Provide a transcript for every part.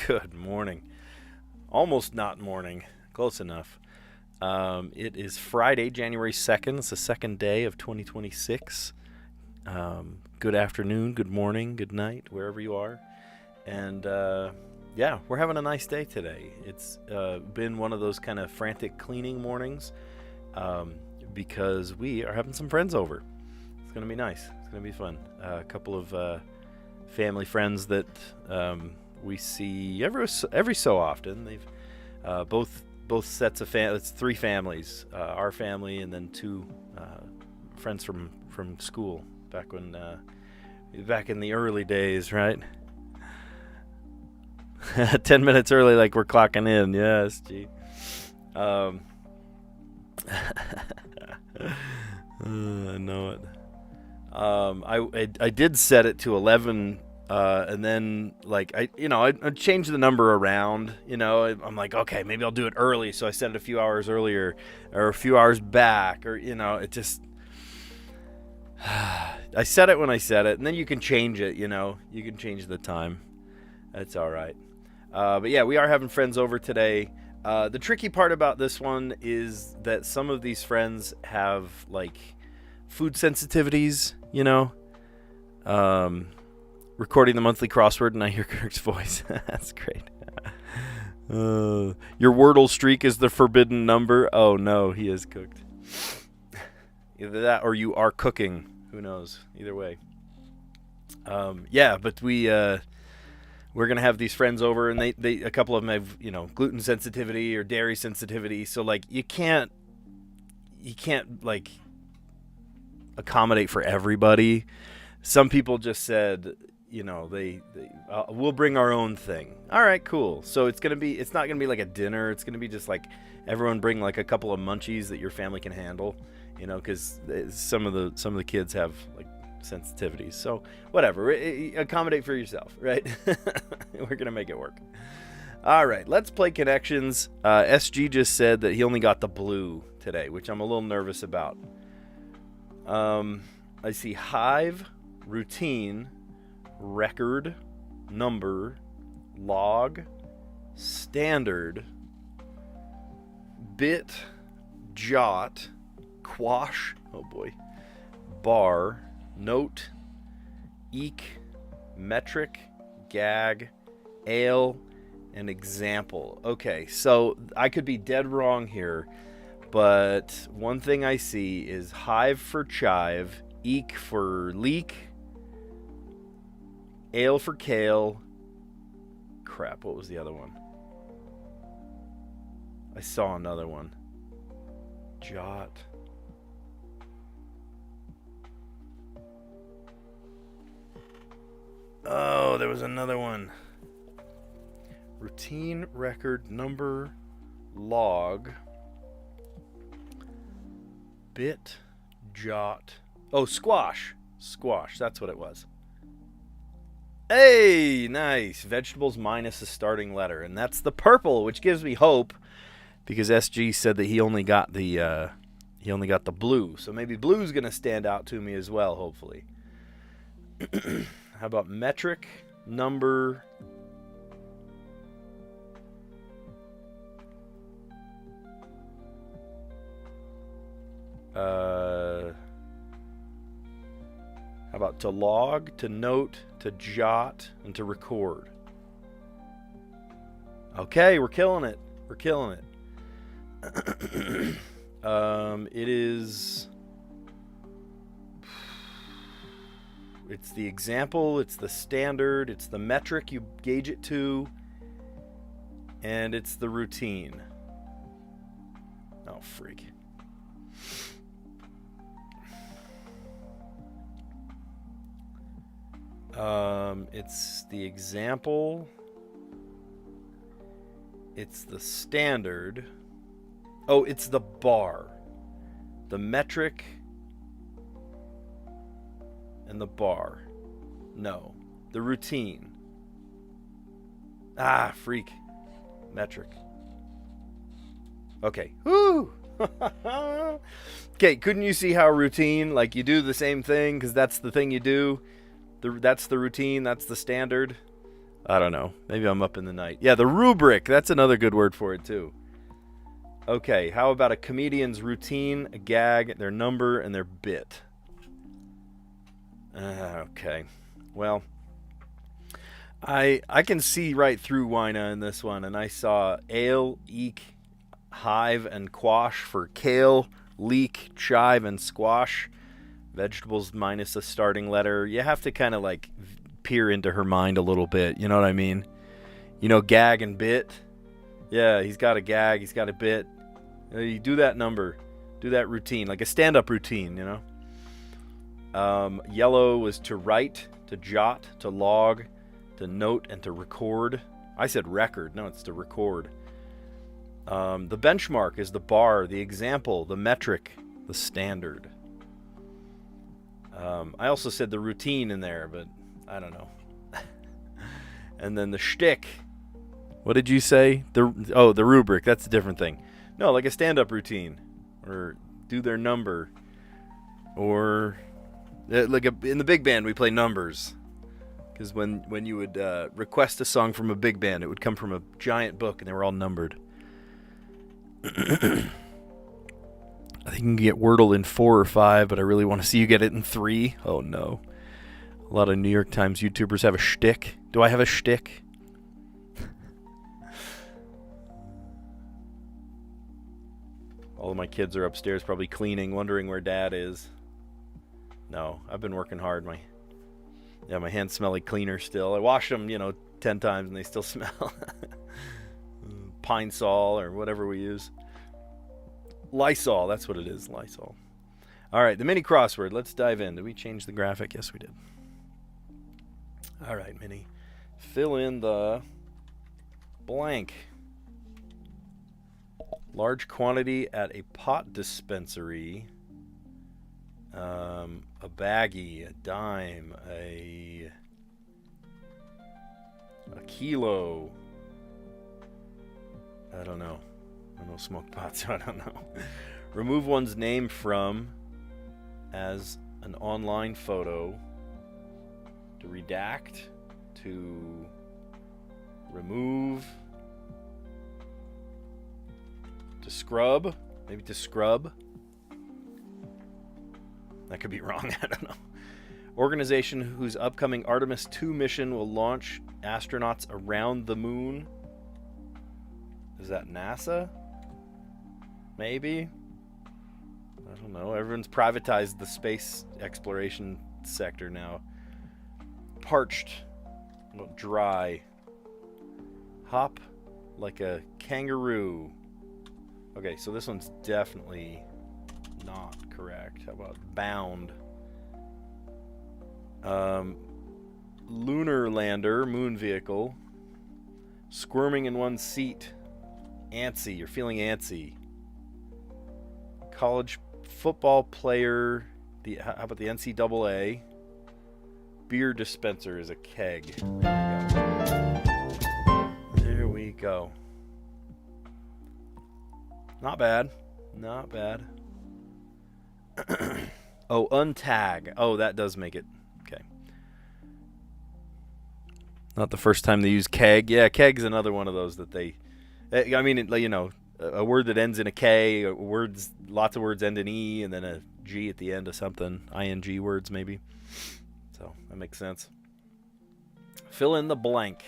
Good morning. Almost not morning. Close enough. It is Friday, January 2nd. It's the second day of 2026. Good afternoon, good morning, good night, wherever you are. And yeah, we're having a nice day today. It's been one of those kind of frantic cleaning mornings because we are having some friends over. It's going to be nice. It's going to be fun. A couple of family friends that we see every so often. They've both sets of it's three families, our family and then two friends from school back in the early days, right? 10 minutes early, like we're clocking in. Yes, gee. I know it. I did set it to 11, and then like I changed the number around. I'm like, okay, maybe I'll do it early, so I set it a few hours earlier or a few hours back, or it just. I set it when I set it, and then you can change it. You can change the time. That's all right. But yeah, we are having friends over today. The tricky part about this one is that some of these friends have like food sensitivities, recording the monthly crossword and I hear Kirk's voice. That's great. Your Wordle streak is the forbidden number. Oh no, he is cooked. Either that or you are cooking. Who knows? Either way. Yeah, but we're going to have these friends over, and they a couple of them have, gluten sensitivity or dairy sensitivity. So like you can't like accommodate for everybody. Some people just said, we'll bring our own thing. All right, cool. So it's not going to be like a dinner. It's going to be just like everyone bring like a couple of munchies that your family can handle, because some of the kids have like sensitivities. So whatever, accommodate for yourself, right? We're gonna make it work. All right, let's play connections. SG just said that he only got the blue today, which I'm a little nervous about. I see hive, routine, record, number, log, standard, bit, jot, quash, oh boy, bar, note, eek, metric, gag, ale, and example. Okay, so I could be dead wrong here, but one thing I see is hive for chive, eek for leak, ale for kale. Crap, what was the other one? I saw another one. Jot. Oh, there was another one. Routine, record, number, log, bit, jot. Oh, squash. Squash, that's what it was. Hey, nice. Vegetables minus the starting letter. And that's the purple, which gives me hope because SG said that he only got the blue. So maybe blue's going to stand out to me as well, hopefully. How about metric, number, how about to log, to note, to jot, and to record? Okay, we're killing it. We're killing it. It is... It's the example, it's the standard, it's the metric you gauge it to, and it's the routine. Oh, freak. It's the example, it's the standard. Oh, it's the bar. The metric... and the bar. No. The routine. Ah, freak. Metric. Okay. Woo! Okay, couldn't you see how routine, like you do the same thing because that's the thing you do? That's the routine, that's the standard. I don't know. Maybe I'm up in the night. Yeah, the rubric. That's another good word for it, too. Okay, how about a comedian's routine, a gag, their number, and their bit? Okay. Well, I can see right through Wina in this one, and I saw ale, eek, hive, and quash for kale, leek, chive, and squash. Vegetables minus a starting letter. You have to kind of like peer into her mind a little bit. You know what I mean? You know, gag and bit. Yeah, he's got a gag. He's got a bit. You do that number. Do that routine. Like a stand-up routine, you know? Yellow was to write, to jot, to log, to note, and to record. I said record. No, it's to record. The benchmark is the bar, the example, the metric, the standard. I also said the routine in there, but I don't know. And then the shtick. What did you say? The rubric. That's a different thing. No, like a stand-up routine, or do their number, or like in the big band we play numbers, because when you would request a song from a big band, it would come from a giant book and they were all numbered. I think you can get Wordle in 4 or 5, but I really want to see you get it in 3. Oh no. A lot of New York Times YouTubers have a shtick. Do I have a shtick? All of my kids are upstairs probably cleaning, wondering where Dad is. No, I've been working hard. My hands smell like cleaner still. I wash them, 10 times and they still smell. Pine Sol or whatever we use. Lysol, that's what it is, Lysol. All right, the mini crossword. Let's dive in. Did we change the graphic? Yes, we did. All right, Mini. Fill in the blank. Large quantity at a pot dispensary. A baggie, a dime, a kilo. I don't know. I don't smoke pot, so I don't know. Remove one's name from as an online photo. To redact. To remove. To scrub. Maybe to scrub. That could be wrong. I don't know. Organization whose upcoming Artemis 2 mission will launch astronauts around the moon. Is that NASA? Maybe? I don't know. Everyone's privatized the space exploration sector now. Parched. Dry. Hop like a kangaroo. Okay, so this one's definitely not correct. How about bound? Lunar lander, moon vehicle. Squirming in one seat. Antsy, you're feeling antsy. College football player. How about the NCAA? Beer dispenser is a keg. There we go. Not bad. Not bad. Oh, untag. Oh, that does make it. Okay. Not the first time they use keg. Yeah, keg's another one of those that they... I mean, a word that ends in a K, lots of words end in E, and then a G at the end of something. ING words, maybe. So, that makes sense. Fill in the blank.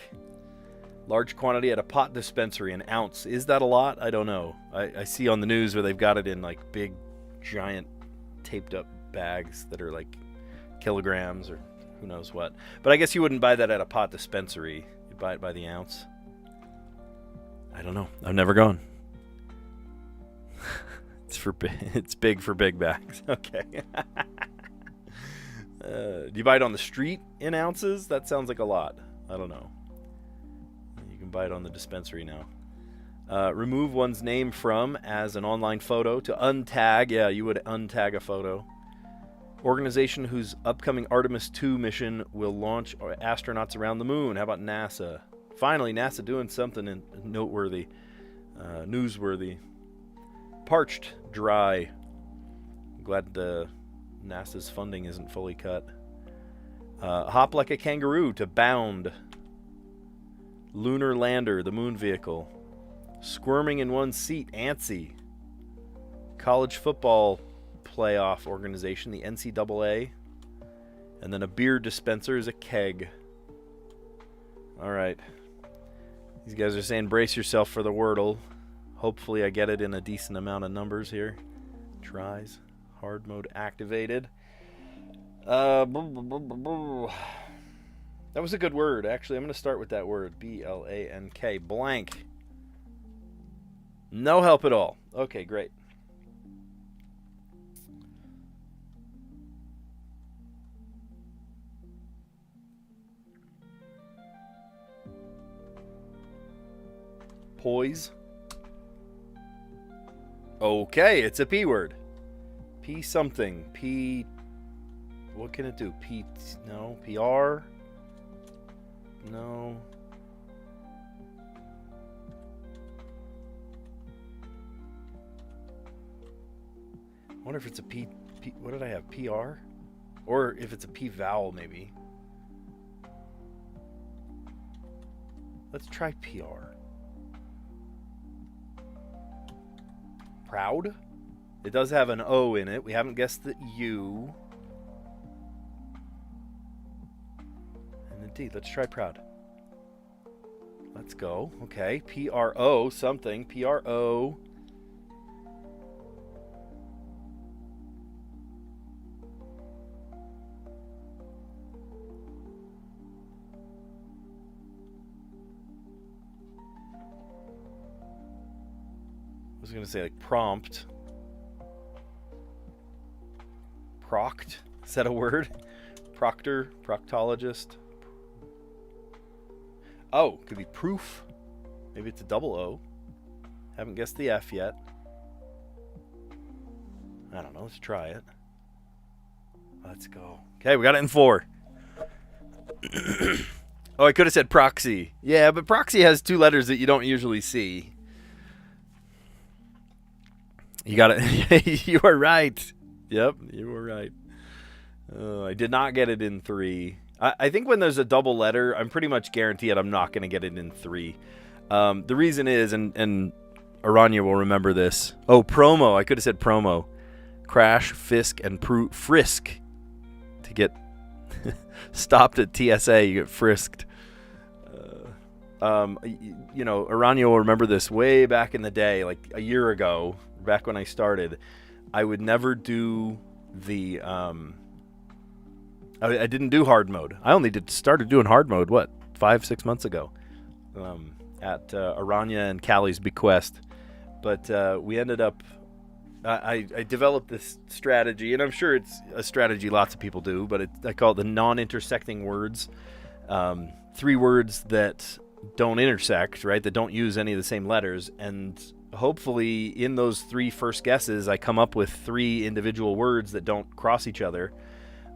Large quantity at a pot dispensary, an ounce. Is that a lot? I don't know. I see on the news where they've got it in, like, big, giant, taped-up bags that are, like, kilograms or who knows what. But I guess you wouldn't buy that at a pot dispensary. You'd buy it by the ounce. I don't know. I've never gone. It's big for big bags. Okay. Do you buy it on the street in ounces? That sounds like a lot. I don't know. You can buy it on the dispensary now. Remove one's name from as an online photo. To untag. Yeah, you would untag a photo. Organization whose upcoming Artemis 2 mission will launch astronauts around the moon. How about NASA? Finally, NASA doing something noteworthy, newsworthy. Parched, dry. I'm glad NASA's funding isn't fully cut. Hop like a kangaroo, to bound. Lunar lander, the moon vehicle. Squirming in one seat, antsy. College football playoff organization, the NCAA. And then a beer dispenser is a keg. All right. These guys are saying brace yourself for the Wordle. Hopefully I get it in a decent amount of numbers here. Tries. Hard mode activated. That was a good word. Actually, I'm going to start with that word. B-L-A-N-K. Blank. No help at all. Okay, great. Poise. Okay, it's a P word. P something. P. What can it do? P. No. PR. No. I wonder if it's a P. What did I have? PR? Or if it's a P vowel, maybe. Let's try PR. Proud. It does have an O in it. We haven't guessed the U. And the D. Let's try proud. Let's go. Okay. P-R-O something. P-R-O. I was going to say like prompt. Proct. Is that a word? Proctor. Proctologist. Oh, could be proof. Maybe it's a double O. Haven't guessed the F yet. I don't know. Let's try it. Let's go. Okay, we got it in 4. Oh, I could have said proxy. Yeah, but proxy has 2 letters that you don't usually see. You got it. You are right. Yep, you were right. I did not get it in 3. I think when there's a double letter, I'm pretty much guaranteed I'm not going to get it in 3. The reason is, and Aranya will remember this. Oh, promo. I could have said promo. Crash, fisk, and frisk. To get stopped at TSA, you get frisked. You know, Aranya will remember this way back in the day, like a year ago, back when I started. I would never do the... I didn't do hard mode. I only started doing hard mode, 5-6 months ago, at Aranya and Callie's bequest. But we ended up, I developed this strategy, and I'm sure it's a strategy lots of people do, but I call it the non-intersecting words. 3 words that don't intersect, right? That don't use any of the same letters, and hopefully in those 3 first guesses, I come up with 3 individual words that don't cross each other.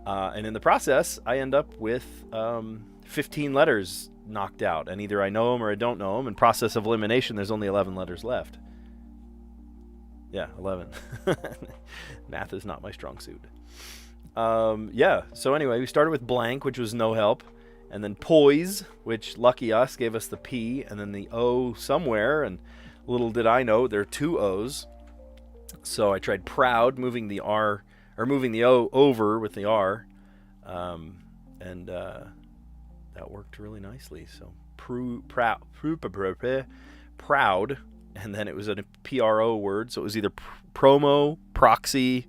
And in the process, I end up with 15 letters knocked out. And either I know them or I don't know them. In process of elimination, there's only 11 letters left. Yeah, 11. Math is not my strong suit. Yeah, so anyway, we started with blank, which was no help. And then poise, which, lucky us, gave us the P. And then the O somewhere. And little did I know, there are 2 O's. So I tried proud, moving the R... or moving the O over with the R, and that worked really nicely. So proud, and then it was a PRO word, so it was either promo, proxy.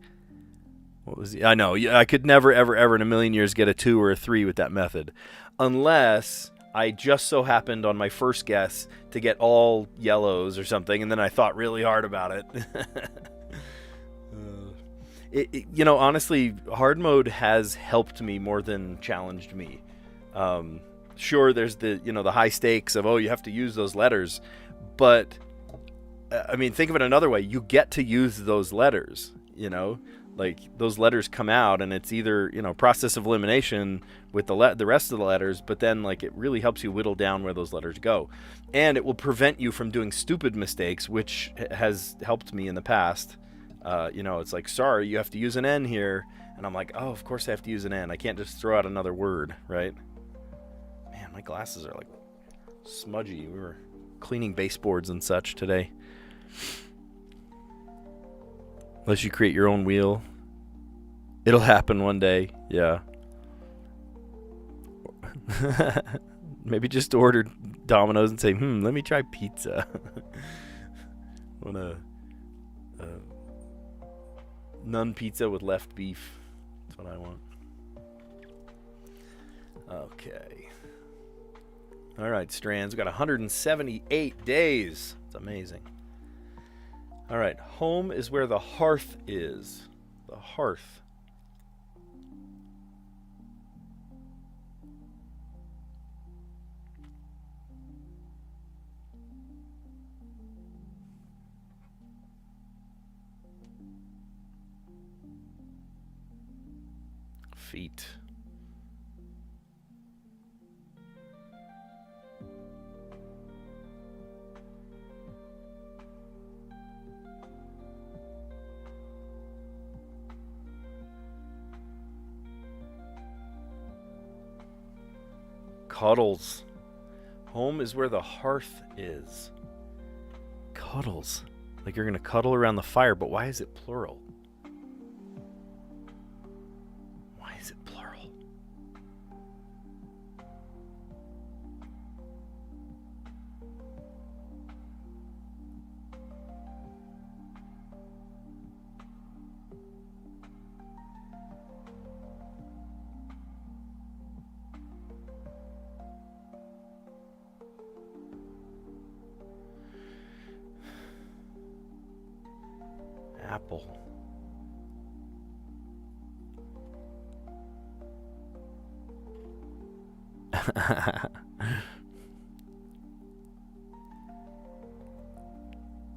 What was I know I could never ever in a million years get a 2 or a 3 with that method, unless I just so happened on my first guess to get all yellows or something, and then I thought really hard about it. You know, honestly, hard mode has helped me more than challenged me. Sure, there's the high stakes of, you have to use those letters. But, I mean, think of it another way. You get to use those letters, Like, those letters come out, and it's either, process of elimination with the rest of the letters, but then, like, it really helps you whittle down where those letters go. And it will prevent you from doing stupid mistakes, which has helped me in the past. It's like, sorry, you have to use an N here. And I'm like, oh, of course I have to use an N. I can't just throw out another word, right? Man, my glasses are like smudgy. We were cleaning baseboards and such today. Unless you create your own wheel. It'll happen one day. Yeah. Maybe just order Domino's and say, let me try pizza. Want a nun pizza with left beef. That's what I want. Okay. All right, Strands. We got 178 days. It's amazing. All right. Home is where the hearth is. The hearth. Feet. Cuddles. Home is where the hearth is. Cuddles. Like you're going to cuddle around the fire, but why is it plural? Why is it plural? Apple.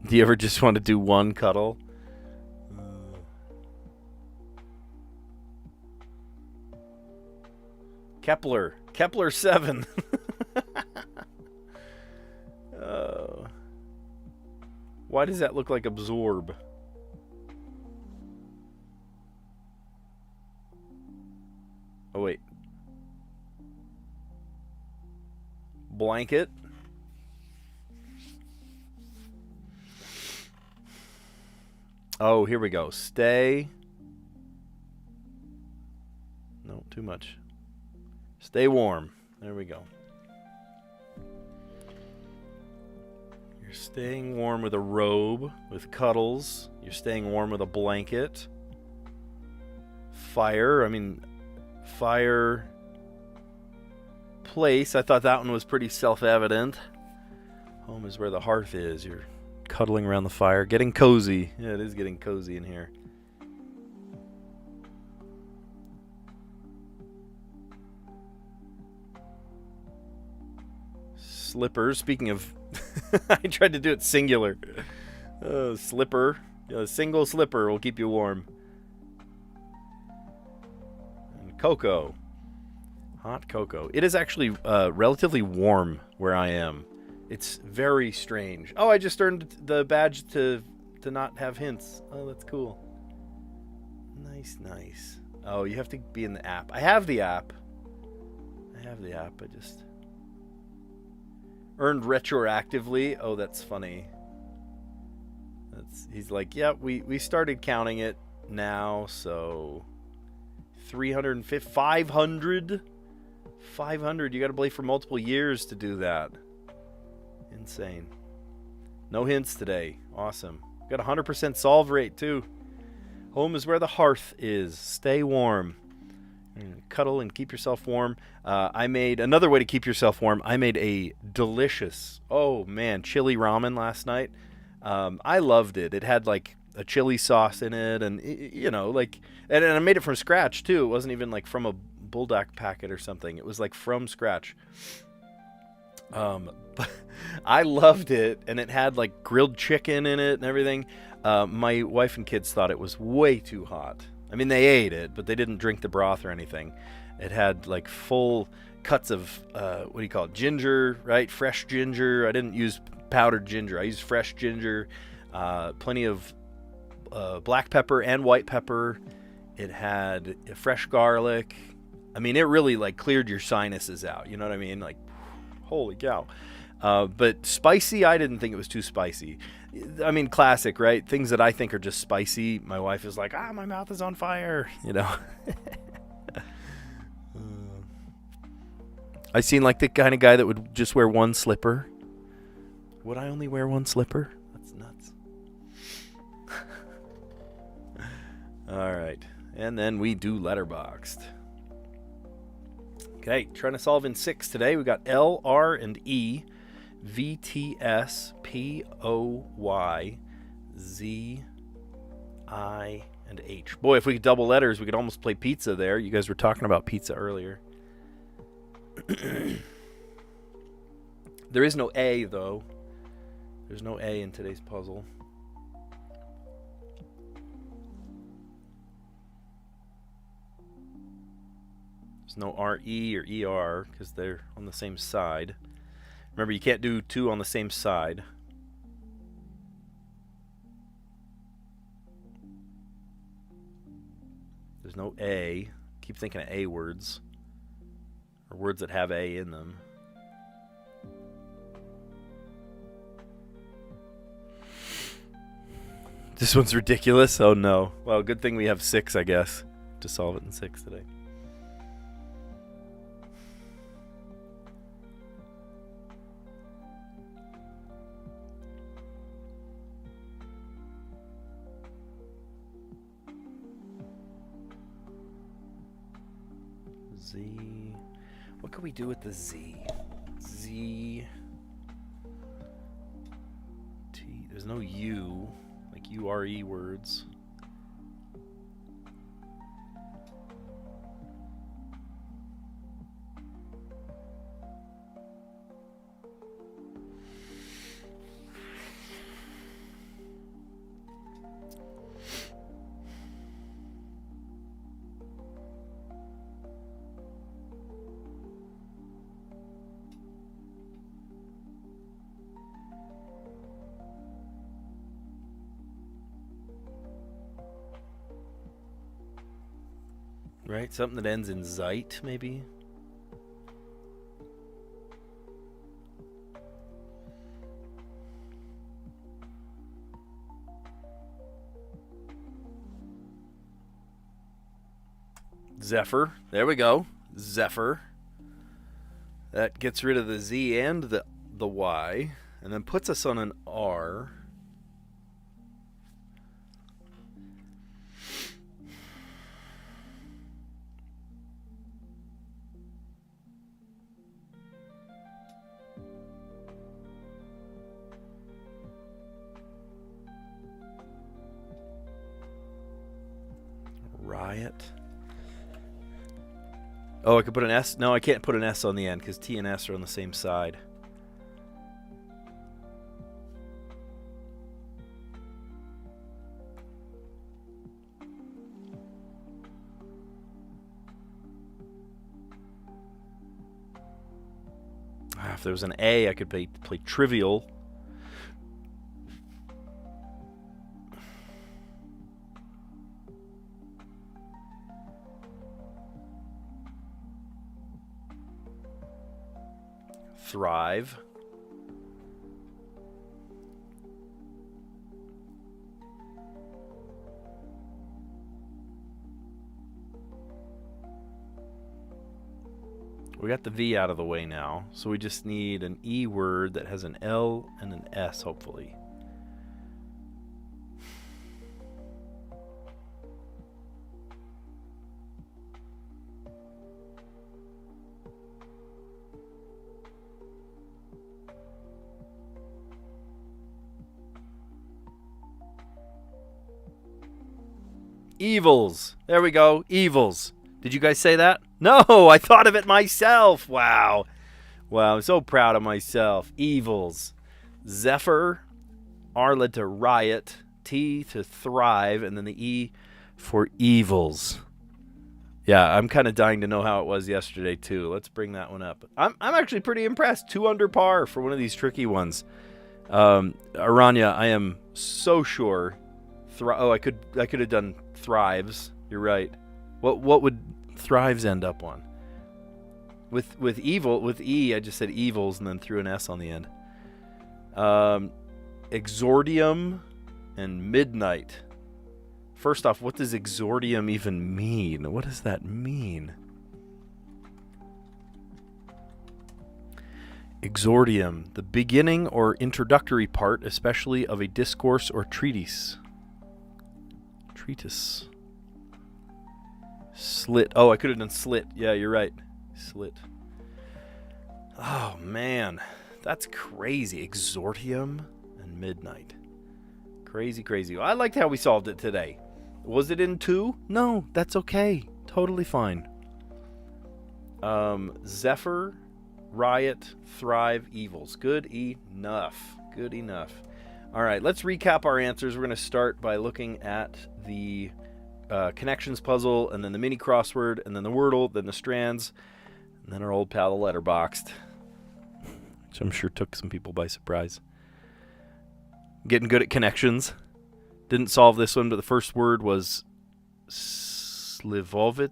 Do you ever just want to do one cuddle? Kepler 7. Why does that look like absorb? Oh, wait. Blanket. Oh, here we go. Stay. No, too much. Stay warm. There we go. You're staying warm with a robe, with cuddles. You're staying warm with a blanket. Fire. Fire. Place. I thought that one was pretty self-evident. Home is where the hearth is. You're cuddling around the fire. Getting cozy. Yeah, it is getting cozy in here. Slippers. Speaking of... I tried to do it singular. Slipper. A single slipper will keep you warm. And cocoa. Hot cocoa. It is actually relatively warm where I am. It's very strange. Oh, I just earned the badge to not have hints. Oh, that's cool. Nice. Oh, you have to be in the app. I have the app. I just... Earned retroactively. Oh, that's funny. He's like, yeah, we started counting it now, so 350, 500. You got to play for multiple years to do that. Insane. No hints today. Awesome. Got a 100% solve rate too. Home is where the hearth is. Stay warm. Cuddle and keep yourself warm. I made another way to keep yourself warm. I made a delicious, chili ramen last night. I loved it. It had like a chili sauce in it, and and I made it from scratch too. It wasn't even like from a Bulldog packet or something. It was like from scratch. But I loved it, and it had like grilled chicken in it and everything. My wife and kids thought it was way too hot. They ate it, but they didn't drink the broth or anything. It had like full cuts of, ginger, right? Fresh ginger. I didn't use powdered ginger. I used fresh ginger, plenty of black pepper and white pepper. It had fresh garlic. It really like cleared your sinuses out. You know what I mean? Like, holy cow. But spicy, I didn't think it was too spicy. I mean, classic, right? Things that I think are just spicy. My wife is like, my mouth is on fire, you know. I seen like the kind of guy that would just wear one slipper. Would I only wear one slipper? That's nuts. All right. And then we do letterboxed. Okay, trying to solve in 6 today. We got L, R, and E, V, T, S, P, O, Y, Z, I, and H. Boy, if we could double letters, we could almost play pizza there. You guys were talking about pizza earlier. There is no A, though. There's no A in today's puzzle. There's no R-E or E-R because they're on the same side. Remember, you can't do 2 on the same side. There's no A. Keep thinking of A words. Or words that have A in them. This one's ridiculous. Oh no. Well, good thing we have 6, I guess, to solve it in 6 today. Z. What could we do with the Z? Z. T. There's no U. Like U-R-E words. Right? Something that ends in Zeit, maybe? Zephyr. There we go. Zephyr. That gets rid of the Z and the Y, and then puts us on an R. Riot. Oh, I could put an S. No, I can't put an S on the end because T and S are on the same side. If there was an A, I could play trivial. Thrive. We got the V out of the way now, so we just need an E word that has an L and an S, hopefully. Evils. There we go. Evils. Did you guys say that? No, I thought of it myself. Wow. Wow, I'm so proud of myself. Evils. Zephyr. R led to riot. T to thrive. And then the E for evils. Yeah, I'm kind of dying to know how it was yesterday, too. Let's bring that one up. I'm actually pretty impressed. 2 under par for one of these tricky ones. Aranya, I am so sure. I could have done thrives. You're right. What would thrives end up on? With evil, with E, I just said evils and then threw an S on the end. Exordium and midnight. First off, what does exordium even mean? What does that mean? Exordium, the beginning or introductory part, especially of a discourse or treatise. Treatise. Slit. Oh, I could have done slit. Yeah, you're right. Slit. Oh, man. That's crazy. Exordium and midnight. Crazy, crazy. I liked how we solved it today. Was it in 2? No, that's okay. Totally fine. Zephyr, riot, thrive, evils. Good enough. Good enough. All right, let's recap our answers. We're going to start by looking at the connections puzzle, and then the mini crossword, and then the Wordle, then the Strands, and then our old pal, the Letterboxd, which I'm sure took some people by surprise. Getting good at connections. Didn't solve this one, but the first word was Slivovitz?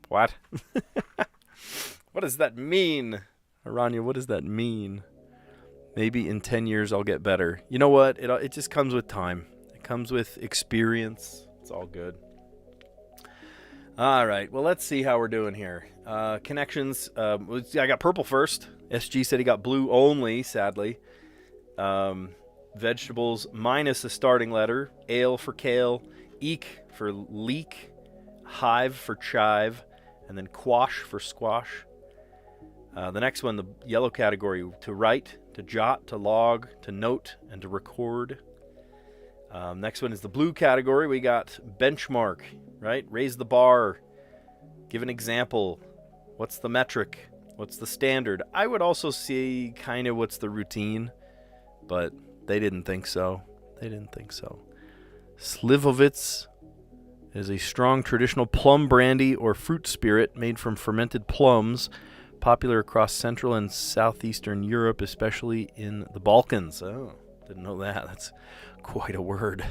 What? What does that mean? Aranya, what does that mean? Maybe in 10 years I'll get better. You know what? It just comes with time. It comes with experience. It's all good. All right. Well, let's see how we're doing here. Connections. I got purple first. SG said he got blue only, sadly. Vegetables minus a starting letter. Ale for kale. Eek for leek. Hive for chive. And then quash for squash. The next one, the yellow category, to write, to jot, to log, to note, and to record. Next one is the blue category. We got benchmark, right? Raise the bar. Give an example. What's the metric? What's the standard? I would also see kind of what's the routine, but they didn't think so. Slivovitz is a strong traditional plum brandy or fruit spirit made from fermented plums, popular across Central and Southeastern Europe, especially in the Balkans. Oh, didn't know that. That's quite a word.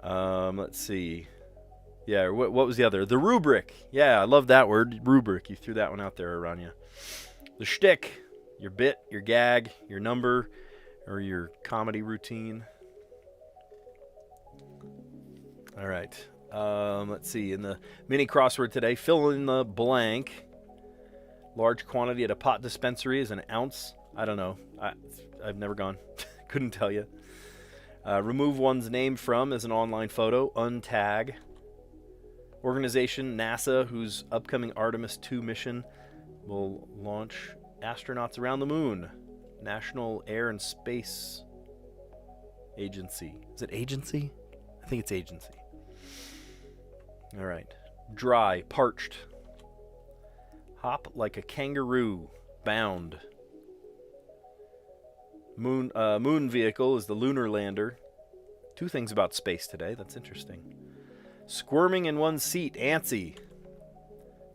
Let's see. Yeah, what was the other? The rubric. Yeah, I love that word, rubric. You threw that one out there, Aranya. The shtick, your bit, your gag, your number, or your comedy routine. All right. Let's see. In the mini crossword today, fill in the blank. Large quantity at a pot dispensary is an ounce. I don't know. I've never gone. Couldn't tell you. Remove one's name from as an online photo. Untag. Organization, NASA, whose upcoming Artemis 2 mission will launch astronauts around the moon. National Air and Space Agency. Is it agency? I think it's agency. All right. Dry, parched. Hop like a kangaroo, bound. Moon vehicle is the lunar lander. 2 things about space today. That's interesting. Squirming in one's seat, antsy.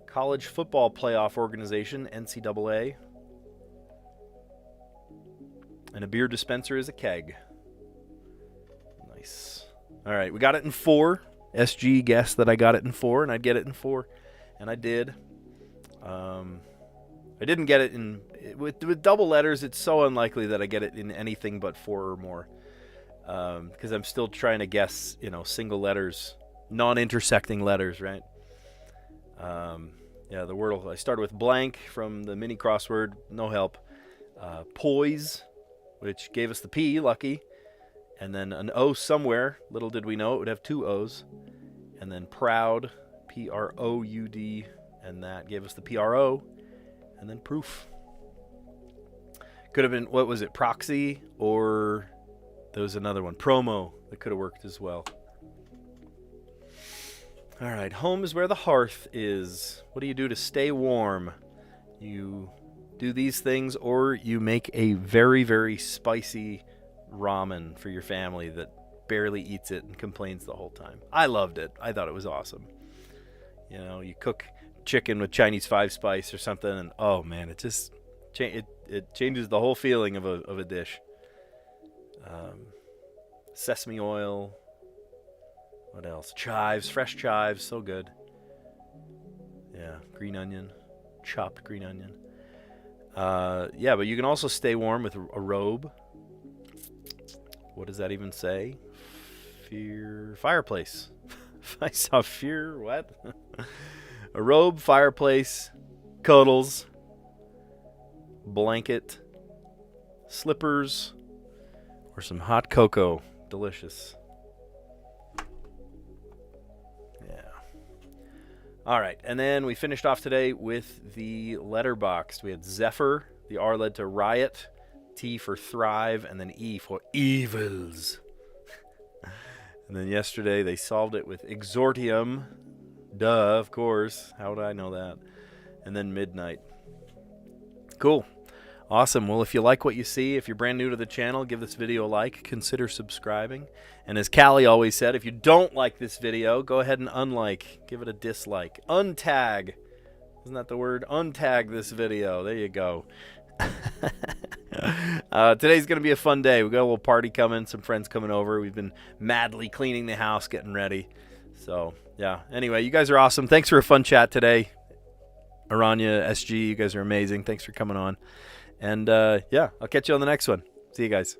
College football playoff organization, NCAA. And a beer dispenser is a keg. Nice. All right, we got it in 4. SG guessed that I got it in 4, and I'd get it in 4, and I did. I didn't get it in with double letters. It's so unlikely that I get it in anything but 4 or more, because I'm still trying to guess, single letters, non-intersecting letters, right? Yeah, the Wordle. I started with blank from the mini crossword, no help. Poise, which gave us the P, lucky. And then an O somewhere. Little did we know it would have 2 O's. And then proud, P-R-O-U-D. And that gave us the P-R-O. And then proof. Could have been, what was it, proxy? Or there was another one, promo, that could have worked as well. All right, home is where the hearth is. What do you do to stay warm? You do these things, or you make a very, very spicy ramen for your family that barely eats it and complains the whole time. I loved it. I thought it was awesome. You cook chicken with Chinese 5-spice or something, and oh man, it just it changes the whole feeling of a dish. Sesame oil, What else? Chives, fresh chives, so good. Yeah, green onion, chopped green onion. Yeah, but you can also stay warm with a robe. What does that even say? Fireplace. I saw fear, what? A robe, fireplace, cuddles, blanket, slippers, or some hot cocoa. Delicious. Yeah. All right, and then we finished off today with the letterbox. We had Zephyr. The R led to riot, T for thrive, and then E for evils. And then yesterday they solved it with exordium. Duh, of course. How would I know that? And then midnight. Cool. Awesome. Well, if you like what you see, if you're brand new to the channel, give this video a like. Consider subscribing. And as Callie always said, if you don't like this video, go ahead and unlike. Give it a dislike. Untag. Isn't that the word? Untag this video. There you go. Today's going to be a fun day. We've got a little party coming, some friends coming over. We've been madly cleaning the house, getting ready. So, yeah. Anyway, you guys are awesome. Thanks for a fun chat today. Aranya, SG, you guys are amazing. Thanks for coming on. And, yeah, I'll catch you on the next one. See you guys.